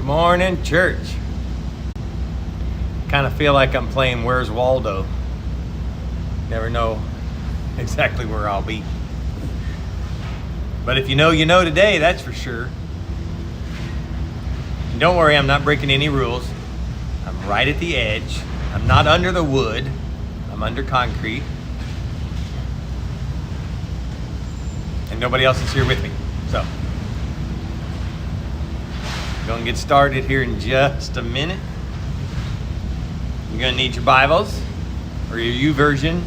Morning, church. Kind of feel like I'm playing Where's Waldo. Never know exactly where I'll be. But if you know today, that's for sure. And don't worry, I'm not breaking any rules. I'm right at the edge. I'm not under the wood. I'm under concrete. And nobody else is here with me. So, going to get started here in just a minute. You're going to need your Bibles or your YouVersion.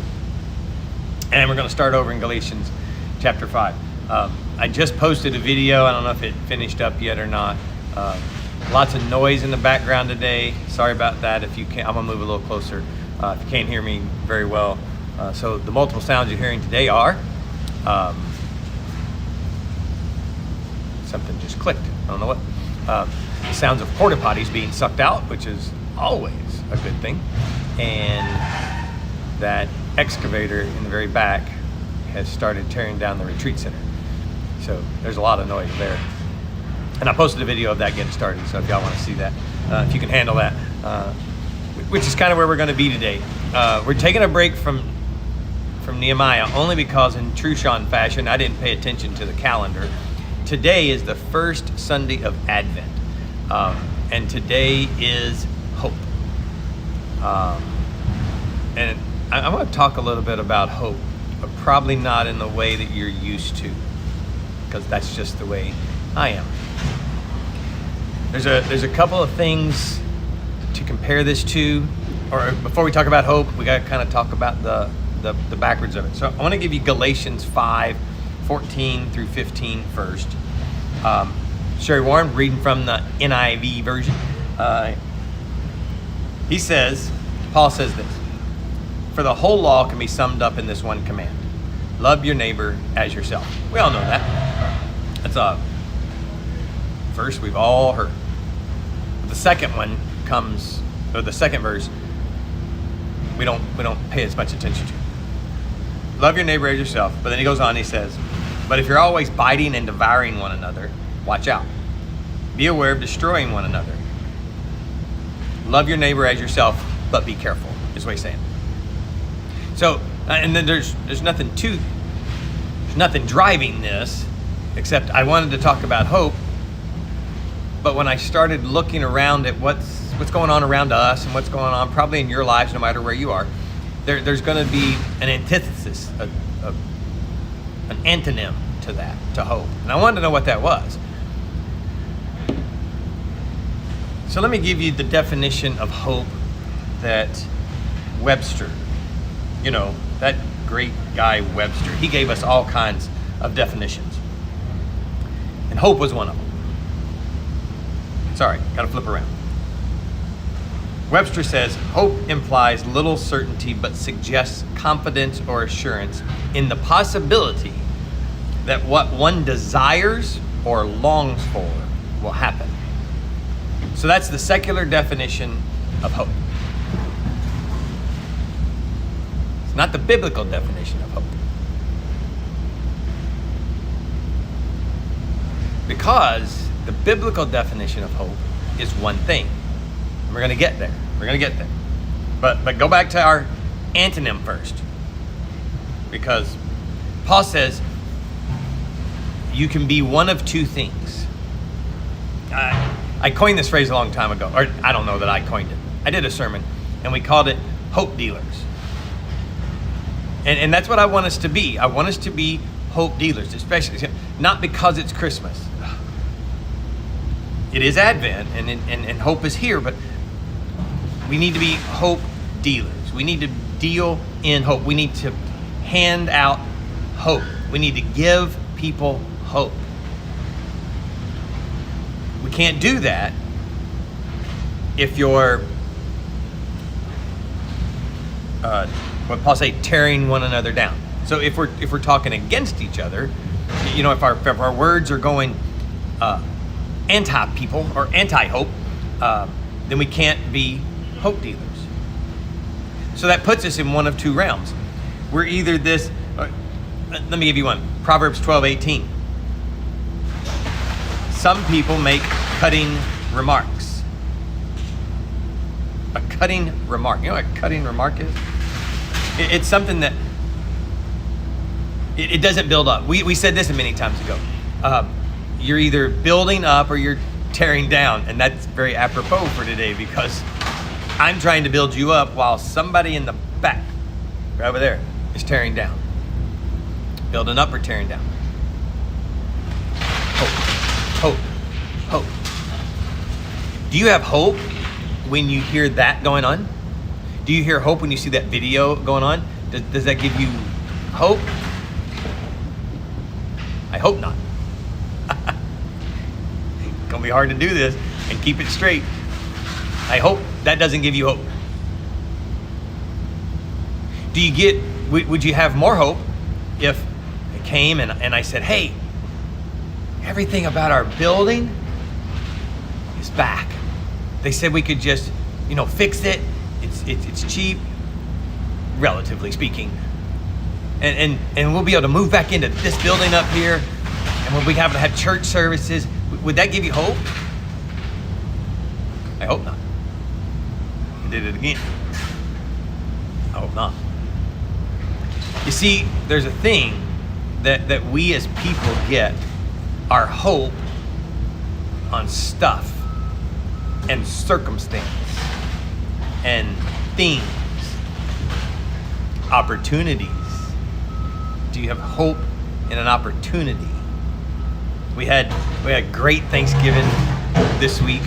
And we're going to start over in Galatians chapter 5. I just posted a video. I don't know if it finished up yet or not. Lots of noise in the background today. Sorry about that. If you can't, I'm going to move a little closer. If you can't hear me very well. So the multiple sounds you're hearing today are... something just clicked. I don't know what. The sounds of porta potties being sucked out, which is always a good thing. And that excavator in the very back has started tearing down the retreat center. So there's a lot of noise there. And I posted a video of that getting started, so if y'all want to see that, if you can handle that, which is kind of where we're going to be today. We're taking a break from Nehemiah only because in true Sean fashion, I didn't pay attention to the calendar. Today is the first Sunday of Advent, and today is hope. And I want to talk a little bit about hope, but probably not in the way that you're used to, because that's just the way I am. There's a couple of things to compare this to, or before we talk about hope, we got to kind of talk about the backwards of it. So I want to give you Galatians 5:14 through 15 first. Sherry Warren, reading from the NIV version. Paul says this: for the whole law can be summed up in this one command: love your neighbor as yourself. We all know that. That's a verse we've all heard. But the second one comes, or the second verse, we don't pay as much attention to. Love your neighbor as yourself. But then he goes on, he says, but if you're always biting and devouring one another, watch out. Be aware of destroying one another. Love your neighbor as yourself, but be careful, is what he's saying. So, and then there's nothing driving this, except I wanted to talk about hope. But when I started looking around at what's going on around us and what's going on probably in your lives, no matter where you are, there's going to be an antithesis, an antonym to that, to hope. And I wanted to know what that was. So let me give you the definition of hope that Webster, that great guy Webster, he gave us all kinds of definitions. And hope was one of them. Sorry, got to flip around. Webster says, hope implies little certainty but suggests confidence or assurance in the possibility that what one desires or longs for will happen. So that's the secular definition of hope. It's not the biblical definition of hope. Because the biblical definition of hope is one thing. And we're going to get there. But go back to our antonym first. Because Paul says you can be one of two things. I coined this phrase a long time ago, or I don't know that I coined it. I did a sermon, and we called it hope dealers. And that's what I want us to be. I want us to be hope dealers, especially not because it's Christmas. It is Advent, and hope is here, but we need to be hope dealers. We need to deal in hope. We need to hand out hope. We need to give people hope. We can't do that if you're, what Paul say, tearing one another down. So if we're talking against each other, if our words are going anti-people or anti-hope, then we can't be hope dealers. So that puts us in one of two realms. We're either this, let me give you one, Proverbs 12:18. Some people make cutting remarks. A cutting remark. You know what a cutting remark is? It's something that it doesn't build up. We said this many times ago. You're either building up or you're tearing down, and that's very apropos for today, because I'm trying to build you up while somebody in the back, right over there, is tearing down. Building up or tearing down. Hope. Do you have hope when you hear that going on? Do you hear hope when you see that video going on? Does that give you hope? I hope not. It's gonna be hard to do this and keep it straight. I hope that doesn't give you hope. Would you have more hope if it came and I said, hey, everything about our building is back. They said we could just, fix it. It's cheap, relatively speaking. And we'll be able to move back into this building up here, and we'll be able to have church services. Would that give you hope? I hope not. I did it again. I hope not. You see, there's a thing that we as people get our hope on stuff and circumstance and things, opportunities. Do you have hope in an opportunity? We had great Thanksgiving this week.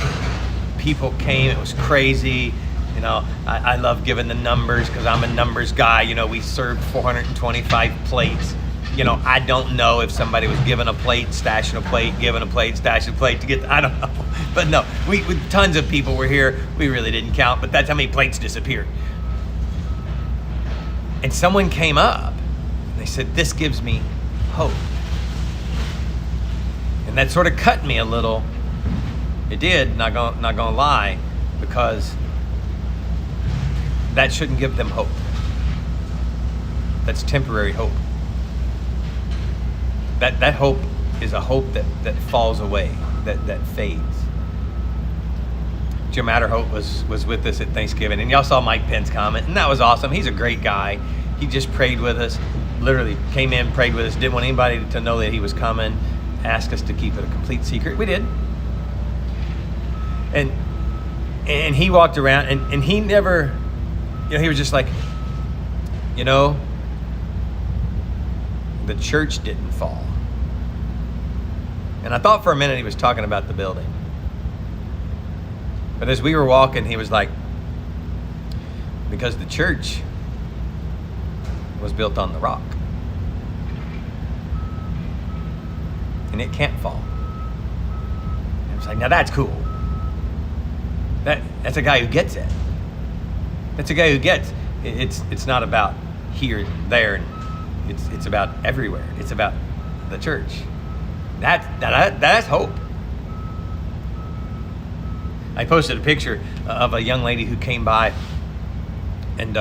People came, it was crazy. I love giving the numbers because I'm a numbers guy. We served 425 plates. I don't know if somebody was giving a plate, stashing a plate, giving a plate, stashing a plate to get, I don't know. But no, we tons of people were here. We really didn't count, but that's how many plates disappeared. And someone came up and they said, this gives me hope. And that sort of cut me a little. It did, not gonna lie, because that shouldn't give them hope. That's temporary hope. That hope is a hope that falls away, that fades. Jim Adderholt was with us at Thanksgiving, and y'all saw Mike Penn's comment, and that was awesome. He's a great guy. He just prayed with us, literally came in, prayed with us, didn't want anybody to know that he was coming, asked us to keep it a complete secret. We did. And he walked around, and he never, he was just like, the church didn't fall. And I thought for a minute he was talking about the building. But as we were walking, he was like, because the church was built on the rock. And it can't fall. And I was like, now that's cool. That's a guy who gets it. That's a guy who gets it's not about here and there, and it's about everywhere. It's about the church. That's hope. I posted a picture of a young lady who came by, and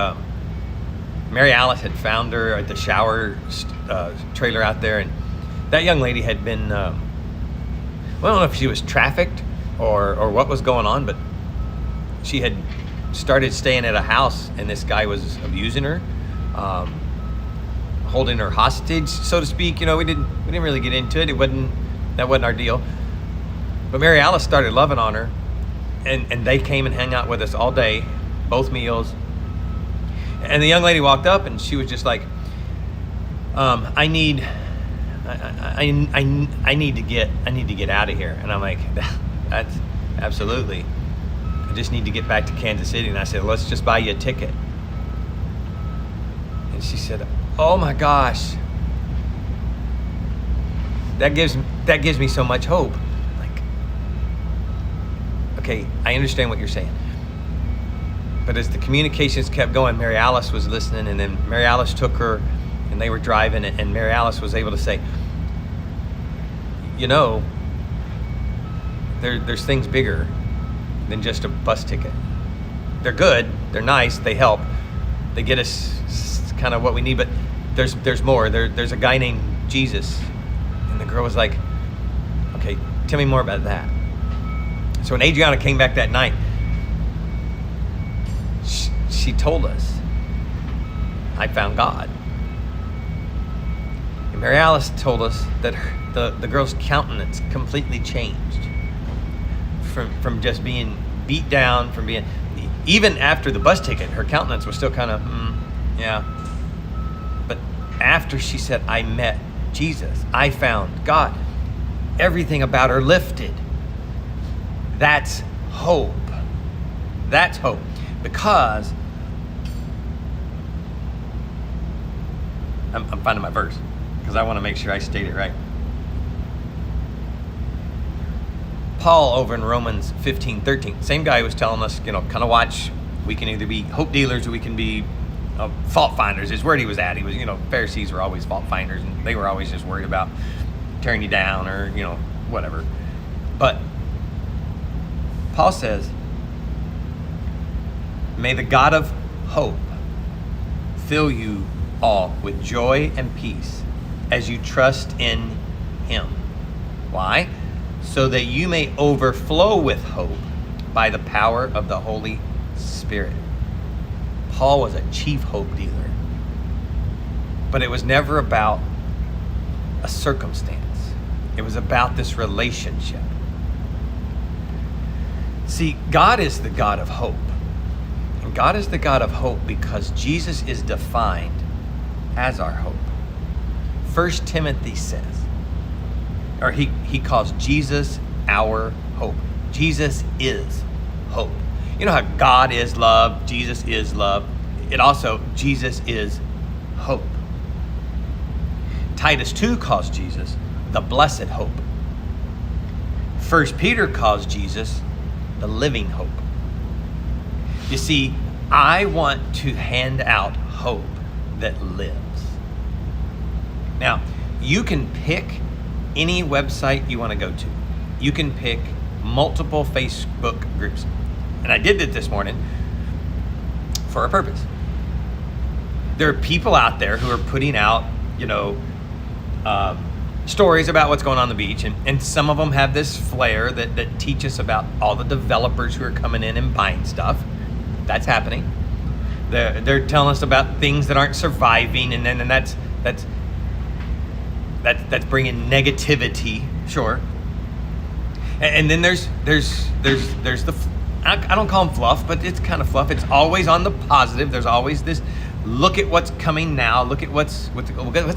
Mary Alice had found her at the shower trailer out there, and that young lady had been, I don't know if she was trafficked or what was going on, but she had started staying at a house, and this guy was abusing her, holding her hostage, so to speak. We didn't really get into it. That wasn't our deal. But Mary Alice started loving on her, and they came and hung out with us all day, both meals. And the young lady walked up, and she was just like, I need to get out of here. And I'm like, that's absolutely. I just need to get back to Kansas City. And I said, let's just buy you a ticket. And she said, oh my gosh, that gives me so much hope. Like, okay, I understand what you're saying. But as the communications kept going, Mary Alice was listening, and then Mary Alice took her, and they were driving, and Mary Alice was able to say, there's things bigger than just a bus ticket. They're good, they're nice, they help, they get us kind of what we need, but there's more. There's a guy named Jesus. And the girl was like, okay, tell me more about that. So when Adriana came back that night, she told us, I found God. And Mary Alice told us that the girl's countenance completely changed from just being beat down, from being, even after the bus ticket, her countenance was still kind of, yeah. But after she said, I met Jesus, I found God, everything about her lifted. That's hope. That's hope. Because I'm finding my verse because I want to make sure I state it right. Paul over in Romans 15:13, same guy who was telling us, kind of watch. We can either be hope dealers or we can be fault finders. Is where he was at. He was, Pharisees were always fault finders, and they were always just worried about tearing you down or, whatever. But Paul says, may the God of hope fill you all with joy and peace as you trust in him. Why? So that you may overflow with hope by the power of the Holy Spirit. Paul was a chief hope dealer. But it was never about a circumstance. It was about this relationship. See, God is the God of hope. And God is the God of hope because Jesus is defined as our hope. 1 Timothy says, or he calls Jesus our hope. Jesus is hope. You know how God is love, Jesus is love. Jesus is hope. Titus 2 calls Jesus the blessed hope. 1 Peter calls Jesus the living hope. You see, I want to hand out hope that lives. Now, you can pick any website you want to go to. You can pick multiple Facebook groups. And I did it this morning for a purpose. There are people out there who are putting out, stories about what's going on the beach. And some of them have this flair that teach us about all the developers who are coming in and buying stuff. That's happening. They're telling us about things that aren't surviving, and that's bringing negativity, sure. And then there's the, I don't call them fluff, but it's kind of fluff. It's always on the positive. There's always this, look at what's coming now. Look at what's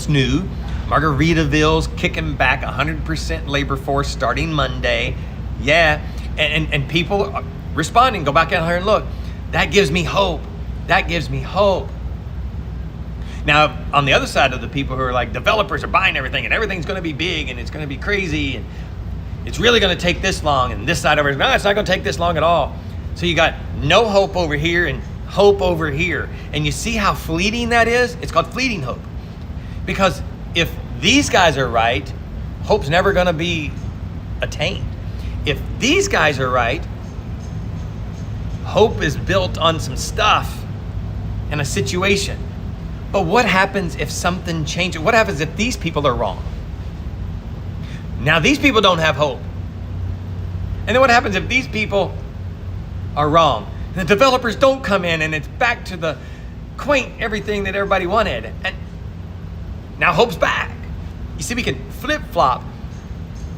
new. Margaritaville's kicking back 100% labor force starting Monday. Yeah, and people are responding. Go back out here and look. That gives me hope. That gives me hope. Now, on the other side of the people who are like, developers are buying everything and everything's going to be big and it's going to be crazy and it's really going to take this long, and this side over, no, it's not going to take this long at all. So you got no hope over here and hope over here. And you see how fleeting that is? It's called fleeting hope. Because if these guys are right, hope's never going to be attained. If these guys are right, hope is built on some stuff and a situation. But what happens if something changes? What happens if these people are wrong? Now these people don't have hope. And then what happens if these people are wrong? And the developers don't come in and it's back to the quaint everything that everybody wanted. And now hope's back. You see, we can flip-flop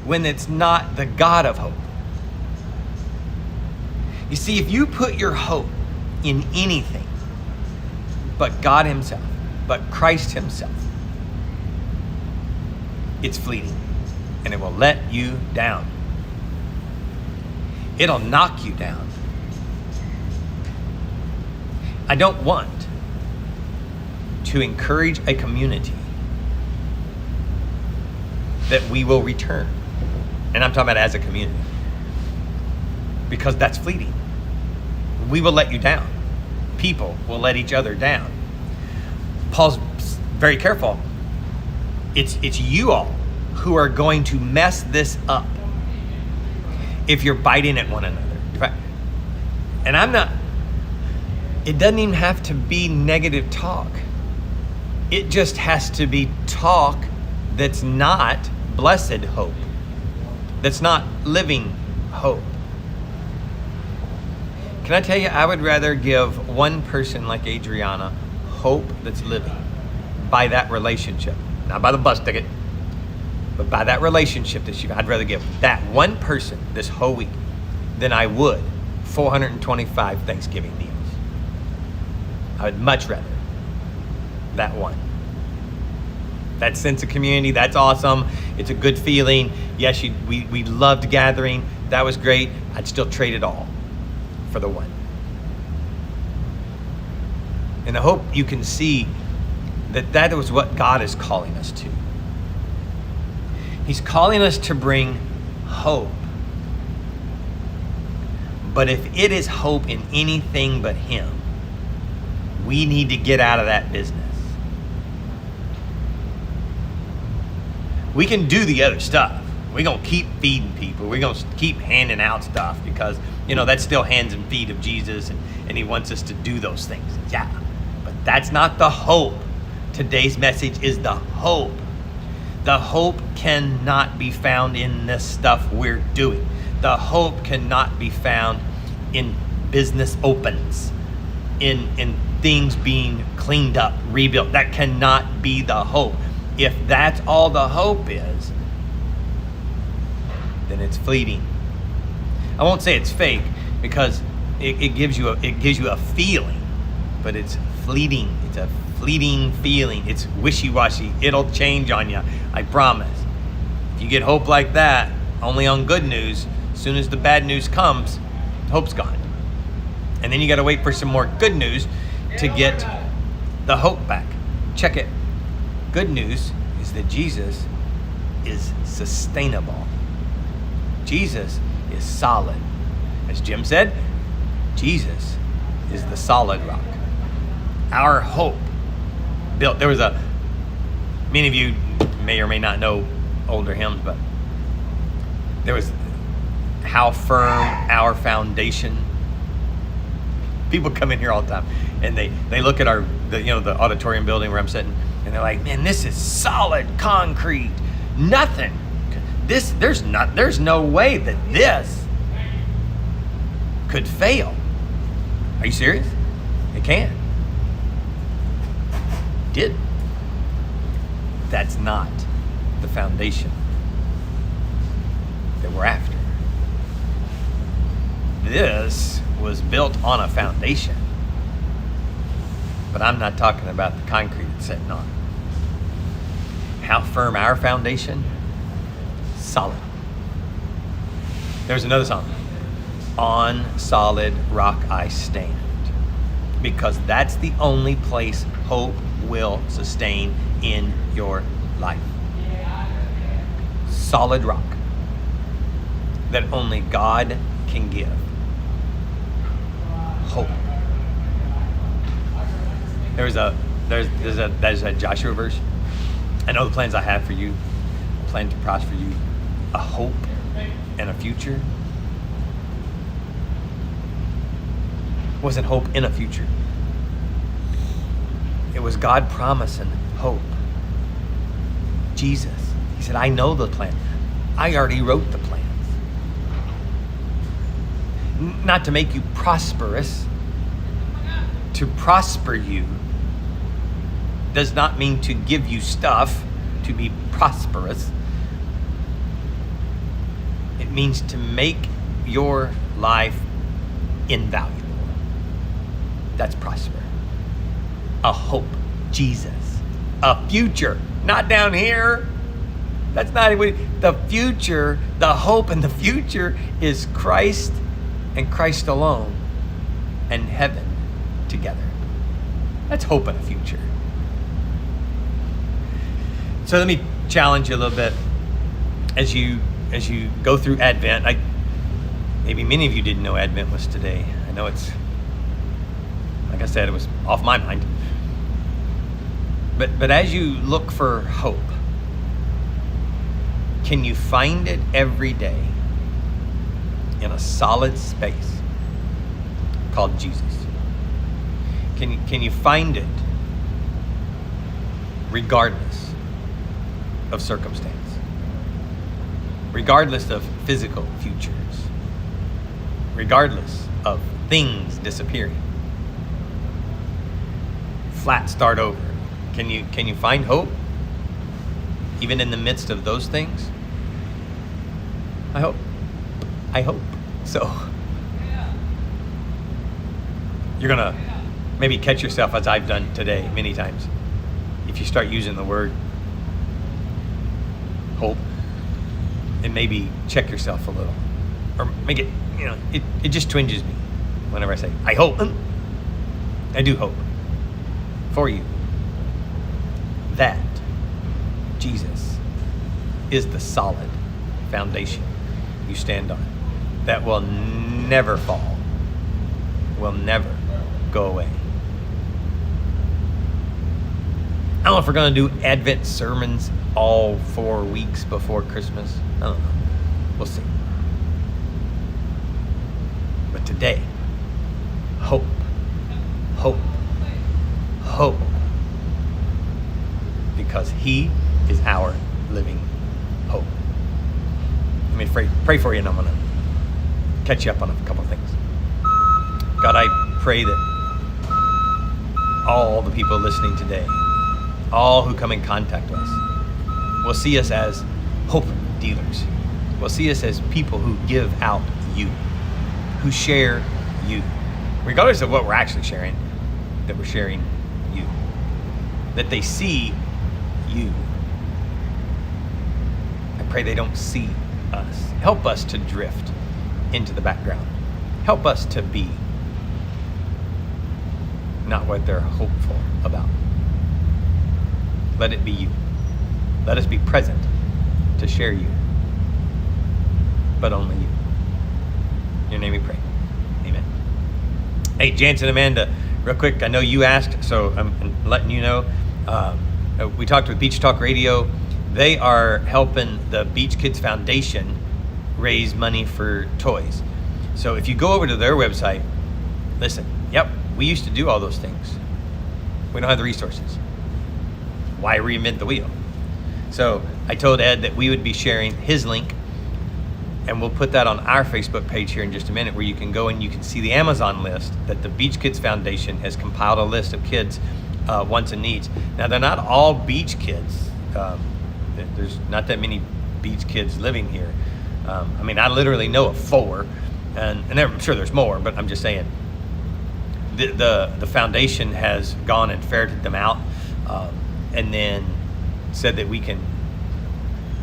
when it's not the God of hope. You see, if you put your hope in anything but God himself, but Christ himself, it's fleeting and it will let you down. It'll knock you down. I don't want to encourage a community that we will return. And I'm talking about as a community. Because that's fleeting. We will let you down. People will let each other down. Paul's very careful. It's you all who are going to mess this up if you're biting at one another. And it doesn't even have to be negative talk. It just has to be talk that's not blessed hope. That's not living hope. Can I tell you, I would rather give one person like Adriana hope that's living by that relationship, not by the bus ticket, but by that relationship that I'd rather give that one person this whole week than I would 425 Thanksgiving meals. I would much rather that one. That sense of community, that's awesome. It's a good feeling. Yes, we loved gathering. That was great. I'd still trade it all for the one. And I hope you can see that is what God is calling us to. He's calling us to bring hope. But if it is hope in anything but Him, we need to get out of that business. We can do the other stuff. We're going to keep feeding people. We're going to keep handing out stuff because, that's still hands and feet of Jesus, and He wants us to do those things. Yeah, but that's not the hope. Today's message is the hope. The hope cannot be found in this stuff we're doing. The hope cannot be found in business opens, in things being cleaned up, rebuilt. That cannot be the hope. If that's all the hope is, then it's fleeting. I won't say it's fake because it gives you a feeling, but it's fleeting. It's a fleeting feeling. It's wishy-washy. It'll change on you, I promise. If you get hope like that, only on good news, as soon as the bad news comes, hope's gone. And then you got to wait for some more good news to get the hope back. Check it. Good news is that Jesus is sustainable. Jesus is solid. As Jim said, Jesus is the solid rock. Our hope built. Many of you may or may not know older hymns, but there was how firm our foundation. People come in here all the time and they look at the auditorium building where I'm sitting and they're like, man, this is solid concrete. Nothing. There's no way that this could fail. Are you serious? It can. Did. That's not the foundation that we're after. This was built on a foundation, but I'm not talking about the concrete it's sitting on. How firm our foundation? Solid. There's another song. On solid rock I stand. Because that's the only place hope will sustain in your life. Solid rock that only God can give. Hope. There's a Joshua verse. I know the plans I have for you. I plan to prosper you. A hope and a future. Wasn't hope in a future. It was God promising hope. Jesus. He said, I know the plan. I already wrote the plans. Not to make you prosperous. To prosper you does not mean to give you stuff to be prosperous. It means to make your life invaluable. That's prosper. A hope, Jesus. A future, not down here. That's not the future. The hope in the future is Christ and Christ alone and heaven together. That's hope in the future. So let me challenge you a little bit as you go through Advent. Maybe many of you didn't know Advent was today. I know it's, like I said, it was off my mind. But as you look for hope, can you find it every day in a solid space called Jesus? Can you find it regardless of circumstance? Regardless of physical futures? Regardless of things disappearing, flat start over. Can you find hope even in the midst of those things? I hope so. You're gonna maybe catch yourself, as I've done today many times, if you start using the word hope, and maybe check yourself a little, or make it, it just twinges me whenever I say I hope. I do hope for you that Jesus is the solid foundation you stand on, that will never fall, will never go away. I don't know if we're going to do Advent sermons all 4 weeks before Christmas. I don't know. We'll see. But today, hope. Because he is our living hope. Let me pray for you, and I'm going to catch you up on a couple of things. God, I pray that all the people listening today, all who come in contact with us, will see us as hope dealers. Will see us as people who give out you, who share you. Regardless of what we're actually sharing, that we're sharing you. That they see you. I pray they don't see us. Help us to drift into the background. Help us to be not what they're hopeful about. Let it be you. Let us be present to share you, but only you. In your name we pray. Amen. Hey, Jansen, Amanda, real quick, I know you asked, so I'm letting you know. We talked with Beach Talk Radio. They are helping the Beach Kids Foundation raise money for toys. So if you go over to their website, listen, we used to do all those things. We don't have the resources. Why reinvent the wheel? So I told Ed that we would be sharing his link, and we'll put that on our Facebook page here in just a minute, where you can go and you can see the Amazon list that the Beach Kids Foundation has compiled, a list of kids' wants and needs. Now, they're not all beach kids. There's not that many beach kids living here. I literally know of 4, and I'm sure there's more, but I'm just saying the foundation has gone and ferreted them out, and then said that we can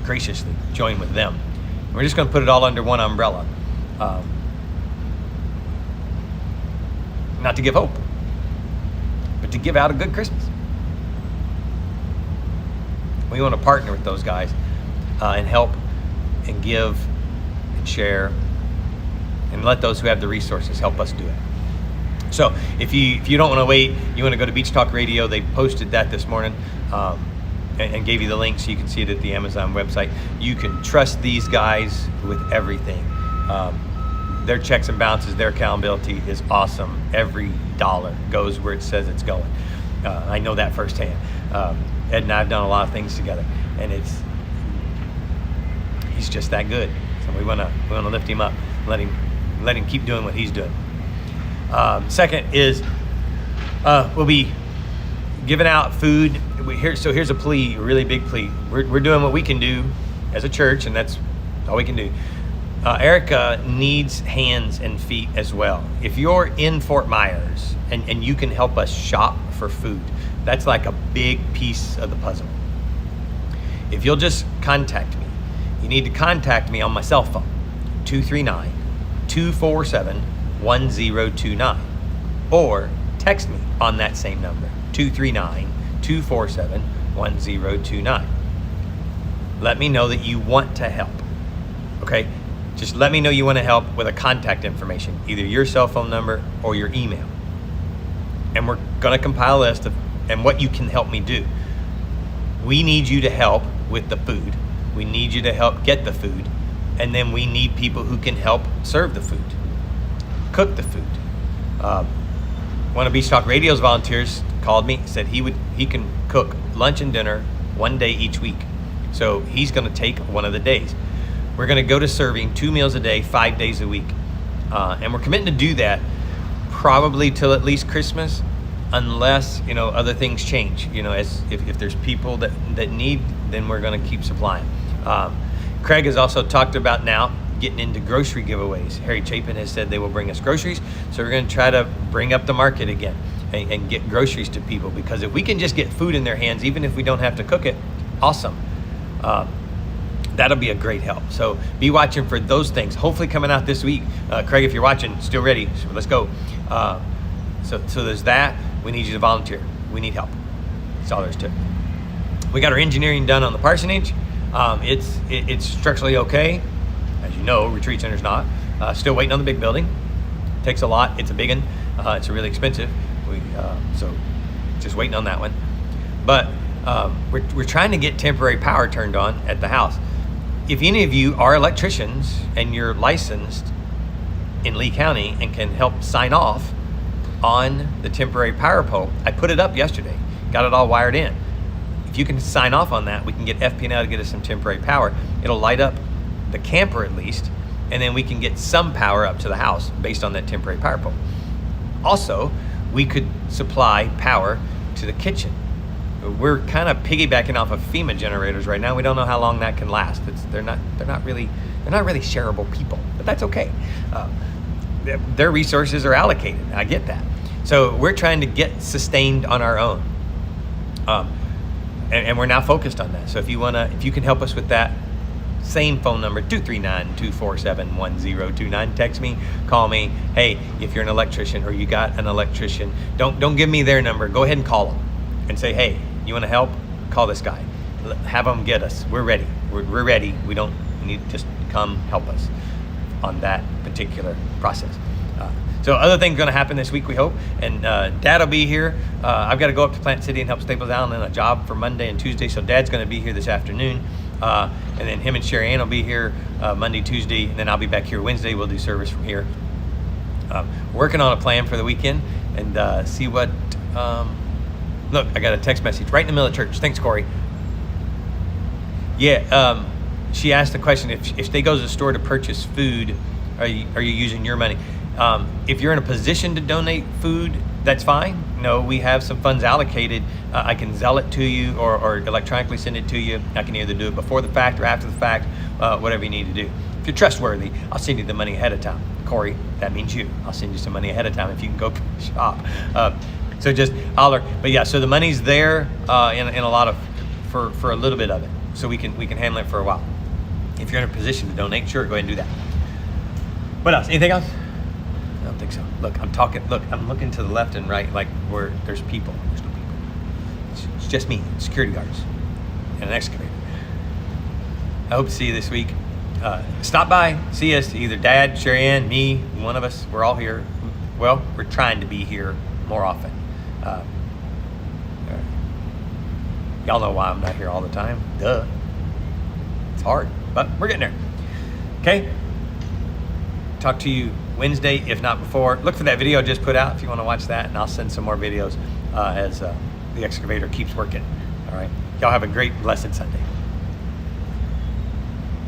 graciously join with them. We're just going to put it all under one umbrella. Not to give hope, but to give out a good Christmas. We want to partner with those guys and help and give and share, and let those who have the resources help us do it. So if you don't want to wait, you want to go to Beach Talk Radio. They posted that this morning and gave you the link so you can see it at the Amazon website. You can trust these guys with everything. Their checks and balances, their accountability is awesome. Every dollar goes where it says it's going. I know that firsthand. Ed and I have done a lot of things together, and he's just that good. So we want to lift him up, let him keep doing what he's doing. Second is we'll be giving out food. Here's a plea, a really big plea. We're doing what we can do as a church, and that's all we can do. Erica needs hands and feet as well. If you're in Fort Myers and you can help us shop for food, that's like a big piece of the puzzle. If you'll just contact me, you need to contact me on my cell phone, 239-247-1029, or text me on that same number, 239-247-1029. Let me know that you want to help, okay? Just let me know you want to help with a contact information, either your cell phone number or your email. And we're going to compile a list of and what you can help me do. We need you to help with the food. We need you to help get the food. And then we need people who can help serve the food, cook the food. One of Beach Talk Radio's volunteers called me, said he can cook lunch and dinner one day each week. So he's going to take one of the days. We're going to go to serving 2 meals a day, 5 days a week. And we're committing to do that probably till at least Christmas, unless, other things change. As if there's people that need, then we're going to keep supplying. Craig has also talked about now getting into grocery giveaways. Harry Chapin has said they will bring us groceries, so we're going to try to bring up the market again and get groceries to people, because if we can just get food in their hands, even if we don't have to cook it, awesome. That'll be a great help. So be watching for those things, hopefully coming out this week. Craig, if you're watching, still ready, so let's go. So there's that. We need you to volunteer. We need help. That's all there is to it. We got our engineering done on the parsonage. It's structurally okay. As you know, Retreat Center's not. Still waiting on the big building. Takes a lot. It's a big one. It's really expensive. So just waiting on that one. But we're trying to get temporary power turned on at the house. If any of you are electricians and you're licensed in Lee County and can help sign off on the temporary power pole, I put it up yesterday, got it all wired in. If you can sign off on that, we can get FP&L to get us some temporary power. It'll light up the camper at least, and then we can get some power up to the house based on that temporary power pole. Also, we could supply power to the kitchen. We're kind of piggybacking off of FEMA generators right now. We don't know how long that can last. They're not really shareable people, but that's okay. Their resources are allocated. I get that. So we're trying to get sustained on our own, and we're now focused on that. So if you can help us with that, same phone number, 239-247-1029. Text me, call me. Hey, if you're an electrician or you got an electrician, don't give me their number. Go ahead and call them and say, hey, you want to help? Call this guy. Have them get us. We're ready. We're ready. We need to just come help us on that particular process. So other things going to happen this week, we hope. And Dad will be here. I've got to go up to Plant City and help Staples Allen in a job for Monday and Tuesday. So Dad's going to be here this afternoon. And then him and Sherry Ann will be here Monday, Tuesday. And then I'll be back here Wednesday. We'll do service from here. Working on a plan for the weekend and see what... Look, I got a text message right in the middle of church. Thanks, Corey. Yeah, she asked the question, if they go to the store to purchase food, are you using your money? If you're in a position to donate food, that's fine. No, we have some funds allocated. I can Zelle it to you or electronically send it to you. I can either do it before the fact or after the fact, whatever you need to do. If you're trustworthy, I'll send you the money ahead of time. Corey, that means you. I'll send you some money ahead of time if you can go shop. So just holler. But yeah, so the money's there in a lot of, for a little bit of it. So we can handle it for a while. If you're in a position to donate, sure, go ahead and do that. What else? Anything else? I don't think so. Look, I'm looking to the left and right like where there's people. There's no people. It's just me, security guards, and an excavator. I hope to see you this week. Stop by, see us, either Dad, Sherry Ann, me, one of us. We're all here. Well, we're trying to be here more often. Y'all know why I'm not here all the time. Duh. It's hard, but we're getting there. Okay? Talk to you Wednesday, if not before. Look for that video I just put out if you want to watch that, and I'll send some more videos as the excavator keeps working. All right? Y'all have a great, blessed Sunday.